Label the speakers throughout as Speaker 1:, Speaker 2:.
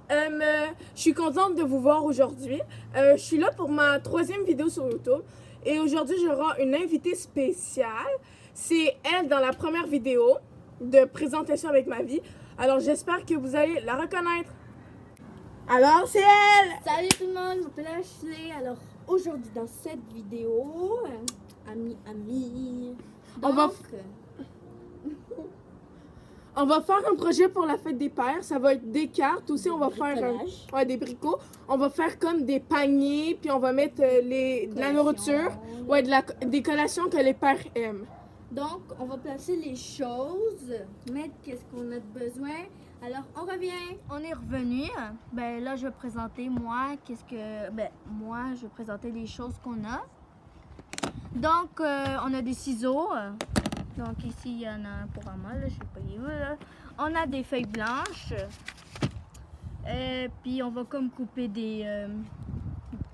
Speaker 1: Je suis contente de vous voir aujourd'hui. Je suis là pour ma 3e vidéo sur YouTube. Et aujourd'hui, j'aurai une invitée spéciale. C'est elle dans la première vidéo de présentation avec ma vie. Alors, j'espère que vous allez la reconnaître. Alors, c'est elle!
Speaker 2: Salut tout le monde, je m'appelle Ashley. Alors, aujourd'hui, dans cette vidéo,
Speaker 1: On va faire un projet pour la fête des pères. Ça va être des cartes. Aussi, on va faire des bricots. On va faire comme des paniers. Puis on va mettre de la nourriture. Ouais, des collations que les pères aiment.
Speaker 2: Donc, on va placer les choses, mettre qu'est-ce qu'on a besoin. Alors, on revient. On est revenu. Ben là, je vais présenter moi je vais présenter les choses qu'on a. Donc, on a des ciseaux. Donc ici, il y en a un pour moi, là, je sais pas où, là. On a des feuilles blanches. Puis on va comme couper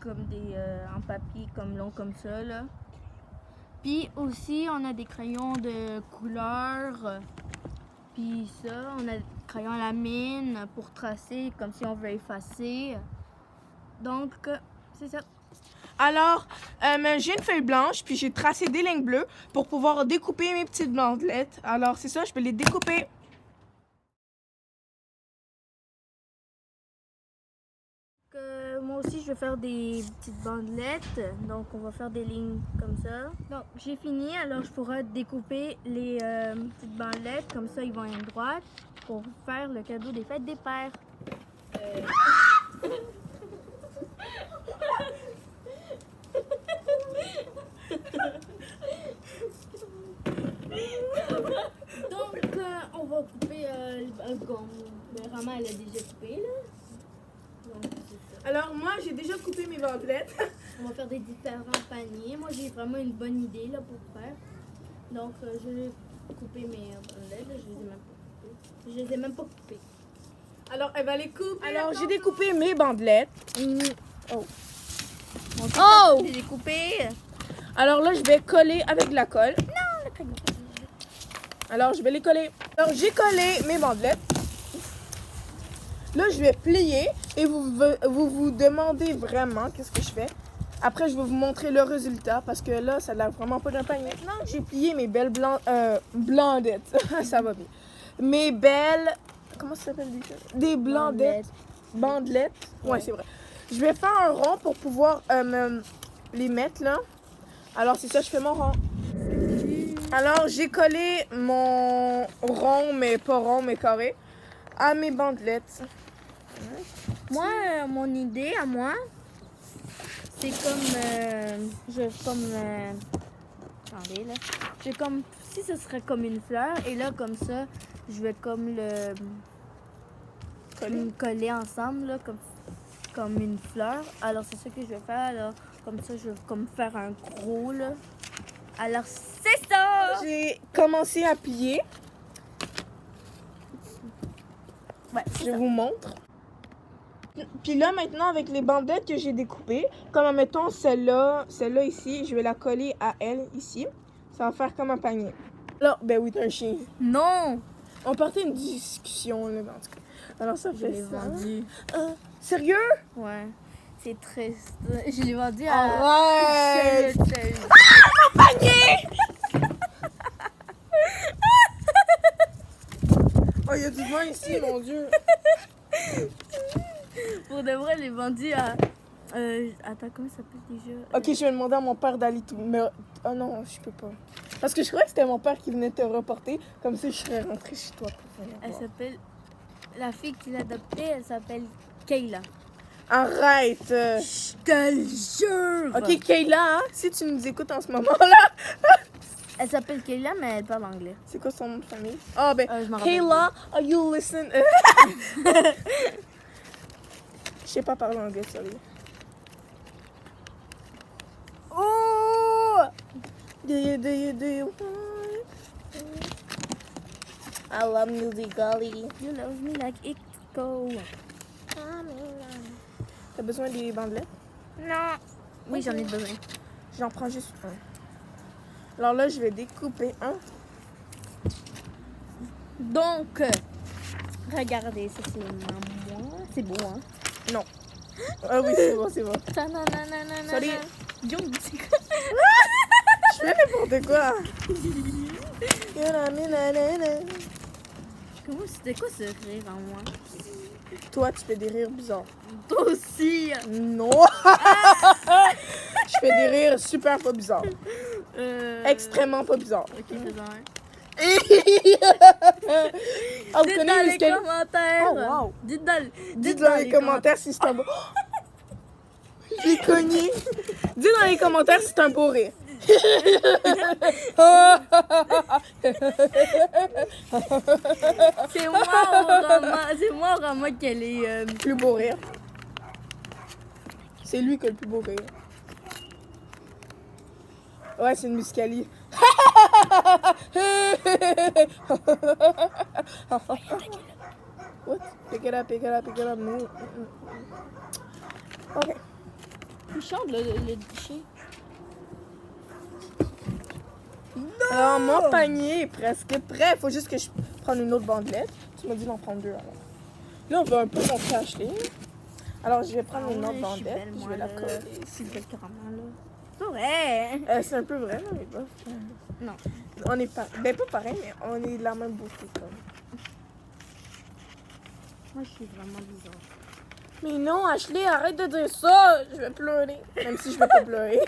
Speaker 2: en papier comme long comme ça, là. Puis aussi, on a des crayons de couleur. Puis ça, on a des crayons à la mine pour tracer comme si on veut effacer. Donc, c'est ça.
Speaker 1: Alors, j'ai une feuille blanche, puis j'ai tracé des lignes bleues pour pouvoir découper mes petites bandelettes. Alors, c'est ça, je peux les découper.
Speaker 2: Moi aussi, je vais faire des petites bandelettes. Donc, on va faire des lignes comme ça. Donc, j'ai fini. Alors, je pourrai découper les petites bandelettes. Comme ça, ils vont être droites pour faire le cadeau des fêtes des pères. Donc, on va couper un gomme. Mais Rama, elle a déjà coupé, là. Donc, c'est ça.
Speaker 1: Alors, moi, j'ai déjà coupé mes bandelettes.
Speaker 2: On va faire des différents paniers. Moi, j'ai vraiment une bonne idée, là, pour faire. Donc, je vais couper mes bandelettes. Là, je les ai même pas coupées.
Speaker 1: Alors, elle va les couper. Alors, j'ai découpé mes bandelettes. Oh!
Speaker 2: Je les ai découpées.
Speaker 1: Alors là, je vais coller avec de la colle.
Speaker 2: Non, le crayon.
Speaker 1: Alors, je vais les coller. Alors, j'ai collé mes bandelettes. Là, je vais plier et vous demandez vraiment qu'est-ce que je fais. Après, je vais vous montrer le résultat parce que là, ça a l'air vraiment pas d'un panier. Maintenant que j'ai plié mes belles blandettes, ça va bien. Mes belles... Comment ça s'appelle déjà? Des blandettes. Bandelettes. Ouais, c'est vrai. Je vais faire un rond pour pouvoir les mettre là. Alors, c'est ça, je fais mon rond. Alors, j'ai collé mon rond, mais pas rond, mais carré, à mes bandelettes.
Speaker 2: Moi, mon idée à moi, c'est attendez là. Si ce serait comme une fleur, et là, comme ça, je vais comme coller ensemble, là, comme une fleur. Alors, c'est ça que je vais faire. Alors, comme ça, je vais comme faire un gros, là. Alors, c'est ça!
Speaker 1: J'ai commencé à plier.
Speaker 2: Ouais,
Speaker 1: je vous montre. Puis là, maintenant, avec les bandelettes que j'ai découpées, comme admettons celle-là ici, je vais la coller à elle ici. Ça va faire comme un panier. Alors, ben oui, t'es un chien.
Speaker 2: Non!
Speaker 1: On partait une discussion, là, en tout cas. Alors, ça fait ça.
Speaker 2: Vendu.
Speaker 1: Sérieux?
Speaker 2: Ouais. C'est triste. Je l'ai vendu à...
Speaker 1: Arrête!
Speaker 2: Mon panier!
Speaker 1: Oh, il y a du vent ici, mon Dieu.
Speaker 2: Pour de vrai, je l'ai vendu à... attends, comment ça s'appelle déjà?
Speaker 1: Ok, je vais demander à mon père d'aller tout. Mais... Oh non, je peux pas. Parce que je croyais que c'était mon père qui venait te reporter. Comme ça, je serais rentrée chez toi pour venir
Speaker 2: Elle
Speaker 1: voir.
Speaker 2: s'appelle... La fille qui l'a adoptée, elle s'appelle Kayla.
Speaker 1: Arrête!
Speaker 2: Je te le jure!
Speaker 1: Ok, Kayla, hein, si tu nous écoutes en ce moment-là.
Speaker 2: Elle s'appelle Kayla, mais elle parle anglais.
Speaker 1: C'est quoi son nom de famille? Ah, ben,
Speaker 2: Je m'en rappelle
Speaker 1: Kayla, are you listen? Je sais pas parler anglais, sérieux.
Speaker 2: Oh!
Speaker 1: Do you? I love Musically.
Speaker 2: You love me like it go.
Speaker 1: T'as besoin des bandelettes?
Speaker 2: Non. Oui, j'en ai besoin.
Speaker 1: J'en prends juste un. Alors là, je vais découper un.
Speaker 2: Donc, regardez, ça c'est moi. C'est beau, hein?
Speaker 1: Non. Ah oui, c'est bon, c'est bon.
Speaker 2: Ta-na-na-na-na-na.
Speaker 1: Sorry.
Speaker 2: Young, c'est quoi?
Speaker 1: Je fais n'importe quoi.
Speaker 2: Comment c'était quoi ce rire en moi?
Speaker 1: Toi, tu fais des rires bizarres.
Speaker 2: Toi aussi!
Speaker 1: Non. Je fais des rires super pas bizarres. Extrêmement pas bizarres.
Speaker 2: Ok, faisons un.
Speaker 1: Ah, vous
Speaker 2: Dites
Speaker 1: connaissez
Speaker 2: dans les
Speaker 1: Muscali?
Speaker 2: commentaires!
Speaker 1: Oh, wow.
Speaker 2: Dites
Speaker 1: dans les commentaires si c'est un beau... Je l'ai cogné. Dis dans les commentaires si c'est un beau rire.
Speaker 2: C'est moi au roman qu'elle est...
Speaker 1: Plus beau rire. C'est lui qui a le plus beau rire. Ouais, c'est une Muscali. What? Pick it up, pick it up, pick it up. No. Ok.
Speaker 2: Il chante le chien.
Speaker 1: Alors, mon panier est presque prêt. Faut juste que je prenne une autre bandelette. Tu m'as dit d'en prendre deux, alors. Là, on va un peu montrer Ashley. Alors, je vais prendre une autre bandelette. Je vais la coller.
Speaker 2: C'est belle carrément, là. C'est vrai!
Speaker 1: C'est un peu vrai, là, mais bof.
Speaker 2: Non.
Speaker 1: On est pas... Ben, pas pareil, mais on est de la même beauté, comme.
Speaker 2: Moi, je suis vraiment bizarre.
Speaker 1: Mais non, Ashley, arrête de dire ça! Je vais pleurer. Même si je vais pas pleurer.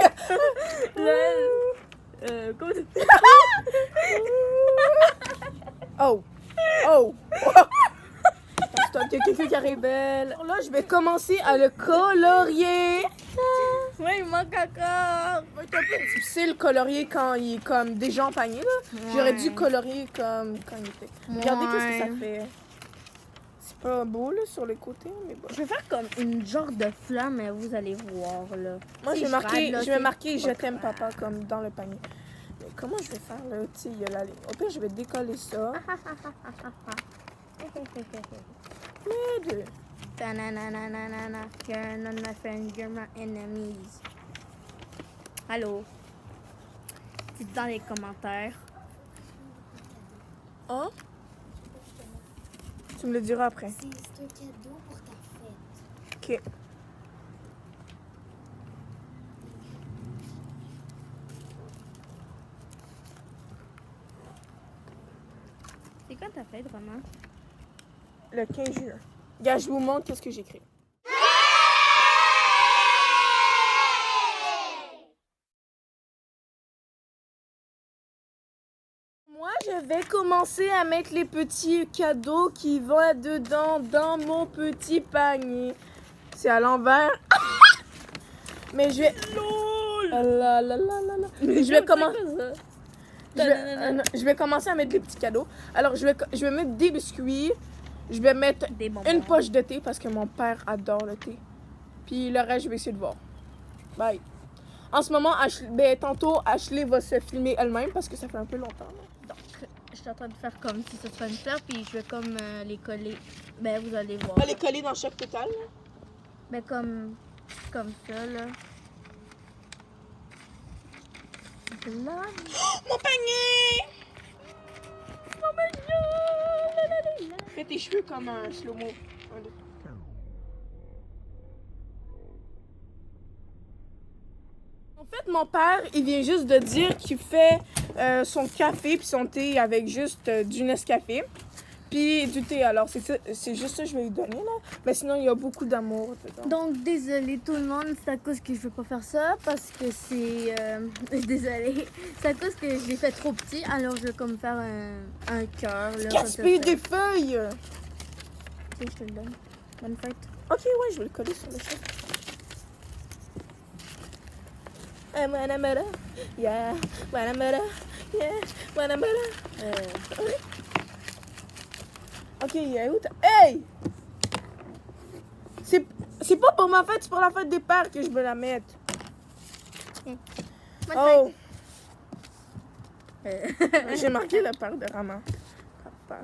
Speaker 2: Comment tu...
Speaker 1: Oh! Oh! Stop, il y a quelqu'un qui arrive belle. Alors là, je vais commencer à le colorier.
Speaker 2: Oui, il manque encore!
Speaker 1: C'est un peu difficile colorier quand il est comme déjà empaigné, là. J'aurais dû colorier comme quand il était. Regardez qu'est-ce que ça fait. C'est pas beau, là, sur les côtés, mais bon.
Speaker 2: Je vais faire comme une genre de flamme, mais vous allez voir, là.
Speaker 1: Moi,
Speaker 2: Si
Speaker 1: je vais marquer,
Speaker 2: rate, là,
Speaker 1: je vais
Speaker 2: c'est
Speaker 1: marquer je
Speaker 2: pas
Speaker 1: t'aime,
Speaker 2: grave.
Speaker 1: papa, comme dans le panier. Mais comment je vais faire, là? Tu sais, il y a la ligne. Au pire, je vais décoller ça. Mais deux.
Speaker 2: Ta-na-na-na-na-na-na. You're not my friend, you're my enemies. Allô? Dites dans les commentaires.
Speaker 1: Hein? Tu me le diras après.
Speaker 3: C'est un cadeau pour ta fête.
Speaker 1: Ok.
Speaker 2: C'est quoi ta fête, vraiment?
Speaker 1: Le 15 juin. Gars, je vous montre qu'est-ce que j'écris. Moi, je vais commencer à mettre les petits cadeaux qui vont dedans dans mon petit panier. C'est à l'envers. Mais je vais... Ah là là là là là. Je vais commencer... Je vais commencer à mettre les petits cadeaux. Alors, je vais mettre des biscuits. Je vais mettre
Speaker 2: Des bonbons.
Speaker 1: une poche de thé parce que mon père adore le thé. Puis le reste, je vais essayer de voir. Bye. En ce moment, tantôt, Ashley va se filmer elle-même parce que ça fait un peu longtemps. Là.
Speaker 2: Donc, je suis en train de faire comme si ce serait une fleur, puis je vais comme les coller. Ben, vous allez voir.
Speaker 1: On va les coller dans chaque pétale. Là.
Speaker 2: Ben, comme ça, là. Là.
Speaker 1: Mon panier!
Speaker 2: Oh my god!
Speaker 1: Fais tes cheveux comme un slow-mo. En fait, mon père, il vient juste de dire qu'il fait son café puis son thé avec juste du Nescafé puis du thé. Alors, c'est juste ça que je vais lui donner, là. Mais sinon, il y a beaucoup d'amour dedans.
Speaker 2: Donc, désolé tout le monde, c'est à cause que je veux pas faire ça, parce que c'est... désolé, c'est à cause que je l'ai fait trop petit, alors je vais comme faire un cœur, là.
Speaker 1: Gaspille des feuilles!
Speaker 2: Ok, je te le donne. Bonne fête.
Speaker 1: Ok, ouais, je vais le coller sur le chef. Wanamara, yeah, wanamara, yeah, wanamara. Ok, où hey! C'est pas pour ma fête, c'est pour la fête des pères que je veux la mettre.
Speaker 2: Bonne
Speaker 1: Oh! J'ai marqué le père de Rama. Papa.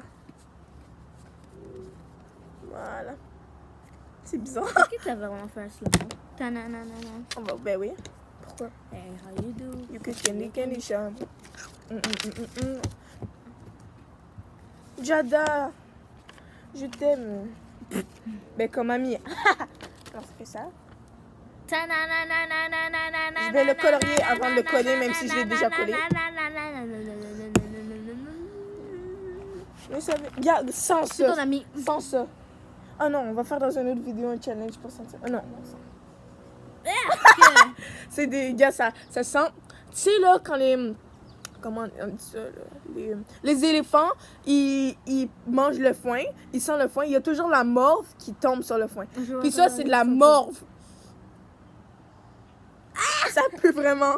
Speaker 1: Voilà. C'est bizarre.
Speaker 2: Est-ce que tu as vraiment fait un slogan? Ta-na-na-na-na.
Speaker 1: On va, ben oui. Pourquoi?
Speaker 2: Hey, how you do?
Speaker 1: You could candy shop. Jada, je t'aime. Ben, comme mamie. Alors, ça fait ça. Je vais le colorier avant de le coller, même si je l'ai déjà collé. Mais ça veut... Regarde, sans
Speaker 2: C'est ton
Speaker 1: ça.
Speaker 2: ami.
Speaker 1: Sans ça. Ah non, on va faire dans une autre vidéo un challenge pour sentir. Ah non. C'est des gars, ça sent. Tu sais, là, quand les. Comment on dit ça, là? Les éléphants, ils mangent le foin, ils sentent le foin. Il y a toujours la morve qui tombe sur le foin. Puis ça, c'est de la morve. Ça pue vraiment.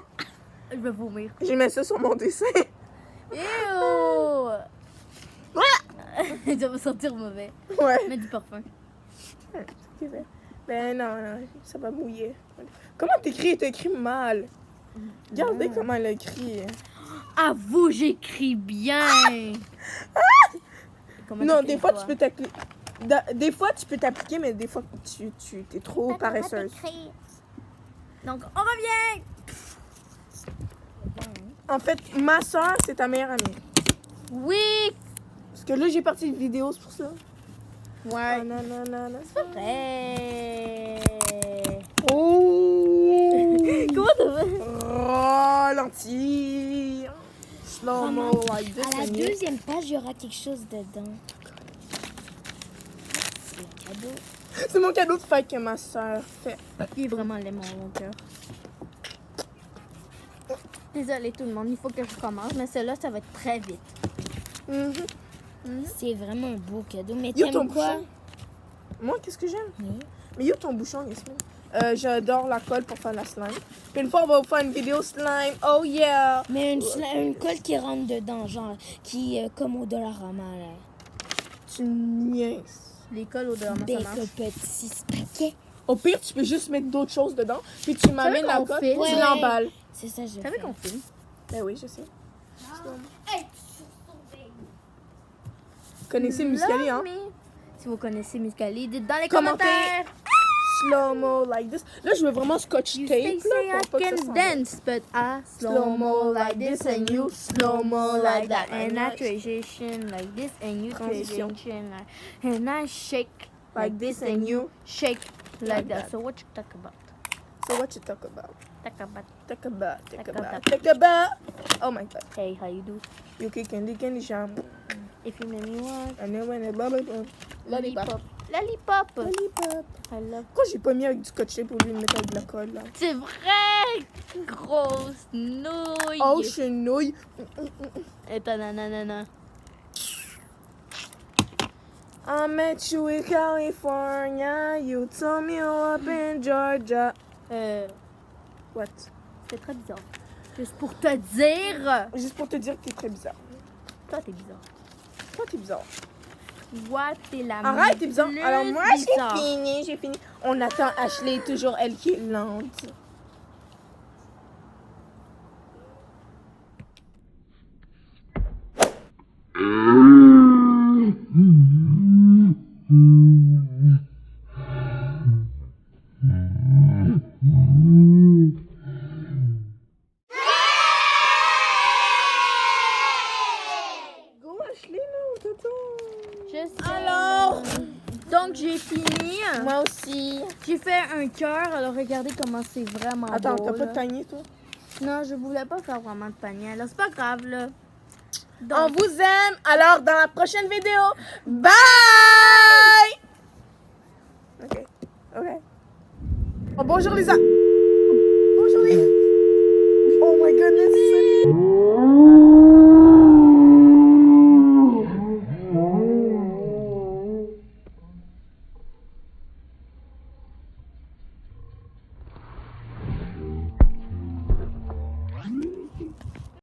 Speaker 2: Je vais vomir.
Speaker 1: J'ai mis ça sur mon dessin.
Speaker 2: Ew! Ça va sentir mauvais.
Speaker 1: Ouais.
Speaker 2: Mets du parfum.
Speaker 1: Ben non, ça va mouiller. Comment t'écris? T'écris mal. Regardez comment elle écrit.
Speaker 2: Avoue, j'écris bien.
Speaker 1: Non, des fois, tu peux t'appliquer. Des fois, tu peux t'appliquer, mais des fois, tu t'es trop paresseuse.
Speaker 2: Donc, on revient.
Speaker 1: En fait, ma soeur, c'est ta meilleure amie.
Speaker 2: Oui.
Speaker 1: Parce que là, j'ai parti une vidéo, c'est pour ça.
Speaker 2: Ouais.
Speaker 1: Oh, non, non, non, non.
Speaker 2: C'est vrai.
Speaker 1: Oh!
Speaker 2: Comment t'as fait?
Speaker 1: Ralenti. Slow-mo, like this.
Speaker 3: À la deuxième page, il y aura quelque chose dedans. C'est le cadeau.
Speaker 1: C'est mon cadeau de fête que ma soeur fait.
Speaker 2: Il est vraiment laid, mon cœur. Désolée tout le monde, il faut que je commence, mais celle-là, ça va être très vite.
Speaker 3: C'est vraiment un beau cadeau. Mais
Speaker 1: Yo, ton
Speaker 3: t'aimes quoi?
Speaker 1: bouchon. Moi, qu'est-ce que j'aime?
Speaker 3: Oui.
Speaker 1: Mais yo, ton bouchon, Yasmine. J'adore la colle pour faire la slime. Puis une fois, on va vous faire une vidéo slime. Oh yeah!
Speaker 3: Mais une colle qui rentre dedans, genre, qui comme au Dollarama, là.
Speaker 1: Tu niaises.
Speaker 2: L'école au dehors,
Speaker 3: Des
Speaker 2: ça marche.
Speaker 3: petits paquets.
Speaker 1: Au pire, tu peux juste mettre d'autres choses dedans. Puis tu m'amènes la
Speaker 2: qu'on
Speaker 1: colle,
Speaker 2: filme?
Speaker 1: tu
Speaker 3: Ouais.
Speaker 1: l'emballes.
Speaker 3: C'est ça, je
Speaker 2: T'as vu
Speaker 3: fais.
Speaker 2: qu'on filme?
Speaker 1: Ben oui, je sais. Connaissez Muscali, hein?
Speaker 2: Love me. Si vous connaissez Muscali, dites dans les
Speaker 1: Commentez.
Speaker 2: commentaires.
Speaker 1: Slow-mo like this. Là, je veux vraiment scotch
Speaker 2: You
Speaker 1: tape.
Speaker 2: say
Speaker 1: Là,
Speaker 2: I
Speaker 1: pour pas que ça
Speaker 2: can
Speaker 1: s'en
Speaker 2: dance, but I slow-mo like this and you slow-mo like that. And I transition like this and you
Speaker 1: Transition.
Speaker 2: transition like and I shake like this and you shake like that. So what you talk about?
Speaker 1: So what you talk about?
Speaker 2: Talk about.
Speaker 1: Talk about, talk
Speaker 2: Talk
Speaker 1: about,
Speaker 2: about.
Speaker 1: talk about. Oh my god.
Speaker 2: Hey, how you do?
Speaker 1: Yuki candy candy jam.
Speaker 2: If you make me want
Speaker 1: And then when it bubble lollipop.
Speaker 2: Lollipop.
Speaker 1: Lollipop.
Speaker 2: I love.
Speaker 1: Pourquoi j'ai pas mis avec du scotch tape au lieu de mettre avec de la colle là?
Speaker 2: C'est vrai, grosse nouille.
Speaker 1: Oh, chenouille.
Speaker 2: Et ta nanana.
Speaker 1: I met you in California. You told me you up in Georgia. What?
Speaker 2: C'est très bizarre. Juste pour te dire.
Speaker 1: Juste pour te dire que t'es très bizarre.
Speaker 2: Toi, t'es bizarre.
Speaker 1: Toi, t'es bizarre.
Speaker 2: Toi, t'es la
Speaker 1: Arrête, t'es bizarre.
Speaker 2: plus
Speaker 1: Alors moi,
Speaker 2: bizarre.
Speaker 1: j'ai fini. On attend Ashley, toujours elle qui est lente. Go Ashley, là, on t'attend.
Speaker 2: Je sais.
Speaker 1: Alors,
Speaker 2: Donc, j'ai fini.
Speaker 1: moi aussi.
Speaker 2: J'ai fait un cœur. Alors, regardez comment c'est vraiment
Speaker 1: Attends,
Speaker 2: beau.
Speaker 1: t'as pas
Speaker 2: là.
Speaker 1: de panier, toi?
Speaker 2: Non, je voulais pas faire vraiment de panier. Alors, c'est pas grave, là. Donc,
Speaker 1: On vous aime. Alors, dans la prochaine vidéo, bye! Ok, ok. Oh, bonjour, Lisa.